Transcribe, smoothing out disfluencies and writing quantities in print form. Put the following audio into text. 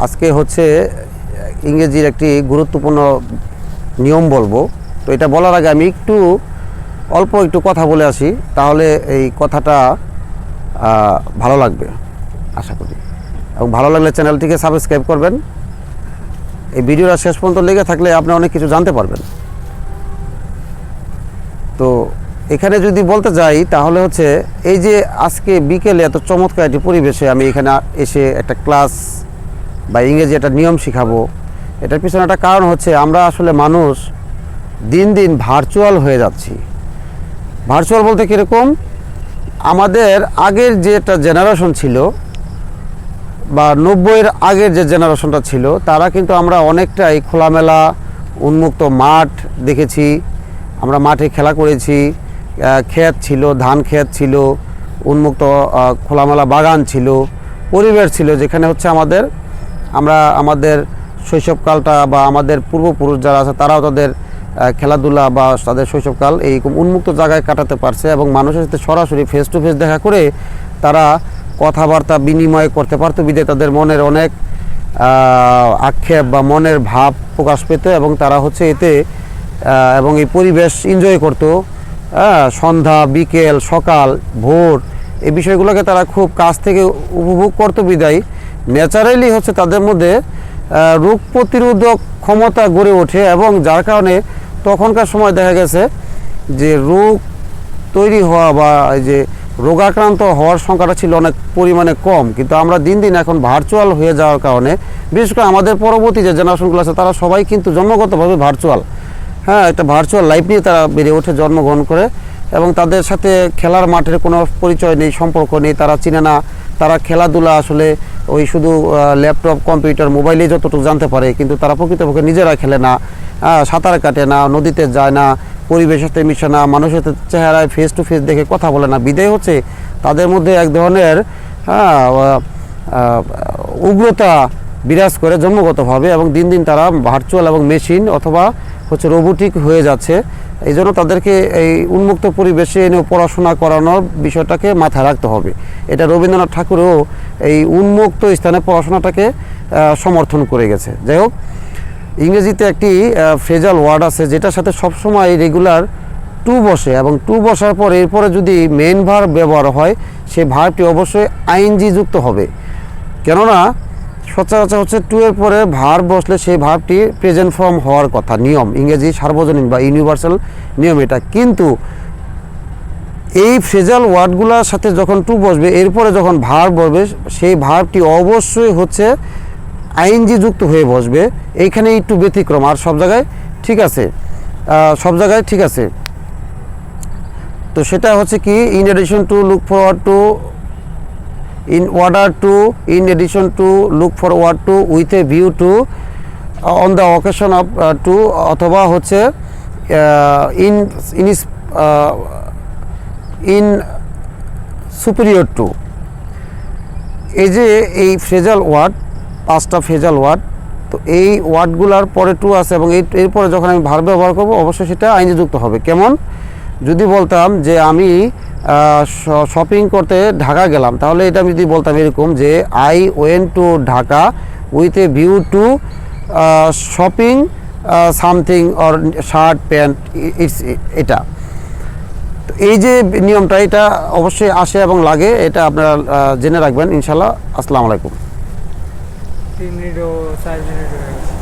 আজকে হচ্ছে ইংরেজির একটি গুরুত্বপূর্ণ নিয়ম বলবো। তো এটা বলার আগে আমি অল্প একটু কথা বলে আসি, তাহলে এই কথাটা ভালো লাগবে আশা করি। এবং ভালো লাগলে চ্যানেলটিকে সাবস্ক্রাইব করবেন। এই ভিডিওটা শেষ পর্যন্ত লেগে থাকলে আপনি অনেক কিছু জানতে পারবেন। তো এখানে যদি বলতে যাই তাহলে হচ্ছে এই যে আজকে বিকেলে এত চমৎকার একটি পরিবেশে আমি এখানে এসে একটা ক্লাস বা ইংরেজি একটা নিয়ম শিখাবো, এটার পিছনে একটা কারণ হচ্ছে আমরা আসলে মানুষ দিন দিন ভার্চুয়াল হয়ে যাচ্ছি। ভার্চুয়াল বলতে কীরকম, আমাদের আগের যে একটা জেনারেশন ছিল বা 90-এর আগের যে জেনারেশনটা ছিল, তারা কিন্তু আমরা অনেকটাই খোলামেলা উন্মুক্ত মাঠ দেখেছি, আমরা মাঠে খেলা করেছি, ক্ষেত ছিল, ধান ক্ষেত ছিল, উন্মুক্ত খোলামেলা বাগান ছিল, পরিবেশ ছিল, যেখানে হচ্ছে আমরা আমাদের শৈশবকালটা বা আমাদের পূর্বপুরুষ যারা আছে তারাও তাদের খেলাধুলা বা তাদের শৈশবকাল এইরকম উন্মুক্ত জায়গায় কাটাতে পারছে এবং মানুষের সাথে সরাসরি ফেস টু ফেস দেখা করে তারা কথাবার্তা বিনিময় করতে পারতো। বিধায় তাদের মনের অনেক আক্ষেপ বা মনের ভাব প্রকাশ পেত এবং তারা হচ্ছে এতে এবং এই পরিবেশ এনজয় করতো। সন্ধ্যা, বিকেল, সকাল, ভোর এই বিষয়গুলোকে তারা খুব কাছ থেকে উপভোগ করতো। বিদায় ন্যাচারালি হচ্ছে তাদের মধ্যে রোগ প্রতিরোধক ক্ষমতা গড়ে ওঠে এবং যার কারণে তখনকার সময় দেখা গেছে যে রোগ তৈরি হওয়া বা এই যে রোগাক্রান্ত হওয়ার সংখ্যাটা ছিল অনেক পরিমাণে কম। কিন্তু আমরা দিন দিন এখন ভার্চুয়াল হয়ে যাওয়ার কারণে, বিশেষ করে আমাদের পরবর্তী যে জেনারেশনগুলো আছে তারা সবাই কিন্তু জন্মগতভাবে ভার্চুয়াল, একটা ভার্চুয়াল লাইফ নিয়ে তারা বেড়ে ওঠে, জন্মগ্রহণ করে এবং তাদের সাথে খেলার মাঠের কোনো পরিচয় নেই, সম্পর্ক নেই, তারা চিনে না। তারা খেলাধুলা আসলে ওই শুধু ল্যাপটপ, কম্পিউটার, মোবাইলে যতটুকু জানতে পারে, কিন্তু তারা প্রকৃতপক্ষে নিজেরা খেলে না, সাঁতার কাটে না, নদীতে যায় না, পরিবেশের সাথে মিশে না, মানুষের চেহারায় ফেস টু ফেস দেখে কথা বলে না। বিদায় হচ্ছে তাদের মধ্যে এক ধরনের উগ্রতা বিরাজ করে জন্মগতভাবে এবং দিন দিন তারা ভার্চুয়াল এবং মেশিন অথবা হচ্ছে রোবোটিক হয়ে যাচ্ছে। এই জন্য তাদেরকে এই উন্মুক্ত পরিবেশে এনে পড়াশোনা করানোর বিষয়টাকে মাথায় রাখতে হবে। এটা রবীন্দ্রনাথ ঠাকুরও এই উন্মুক্ত স্থানে পড়াশোনাটাকে সমর্থন করে গেছে। যাই হোক, ইংরেজিতে একটি ফ্রেজাল ওয়ার্ড আছে যেটার সাথে সবসময় রেগুলার টু বসে এবং টু বসার পর এরপরে যদি মেইন ভার্ব ব্যবহার হয় সেই ভার্বটি অবশ্যই আইএনজি যুক্ত হবে। কেননা সচরাচর হচ্ছে টু এর পরে ভার্ব বসলে সেই ভার্বটি প্রেজেন্ট ফর্ম হওয়ার কথা, নিয়ম, ইংরেজি সার্বজনীন বা ইউনিভার্সাল নিয়ম এটা। কিন্তু এই ফ্রেজাল ওয়ার্ডগুলোর সাথে যখন টু বসবে এরপরে যখন ভার্ব বসবে সেই ভার্বটি অবশ্যই হচ্ছে আইএনজি যুক্ত হয়ে বসবে। এইখানে একটু ব্যতিক্রম, আর সব জায়গায় ঠিক আছে, ঠিক আছে। তো সেটা হচ্ছে কি, in addition to look forward to, in order to, in addition to, look forward to, with a view to, on the occasion of, to, অথবা হচ্ছে in superior to। এই যে এই ফ্রেজাল ওয়ার্ড, 5টা ফ্রেজাল ওয়ার্ড, তো এই ওয়ার্ডগুলোর পরে two আছে এবং এরপরে যখন আমি ভার্ব ব্যবহার করব অবশ্যই সেটা আইনজি যুক্ত হবে। কেমন, যদি বলতাম যে আমি শপিং করতে ঢাকা গেলাম, তাহলে এটা আমি যদি বলতাম এরকম যে I went to Dhaka with a view to shopping something or shirt, pant, এটা। তো এই যে নিয়মটা এটা অবশ্যই আসে এবং লাগে, এটা আপনারা জেনে রাখবেন ইনশাল্লাহ। আসসালামু আলাইকুম। 3 মিনিট ও 4 মিনিট হয়ে গেছে।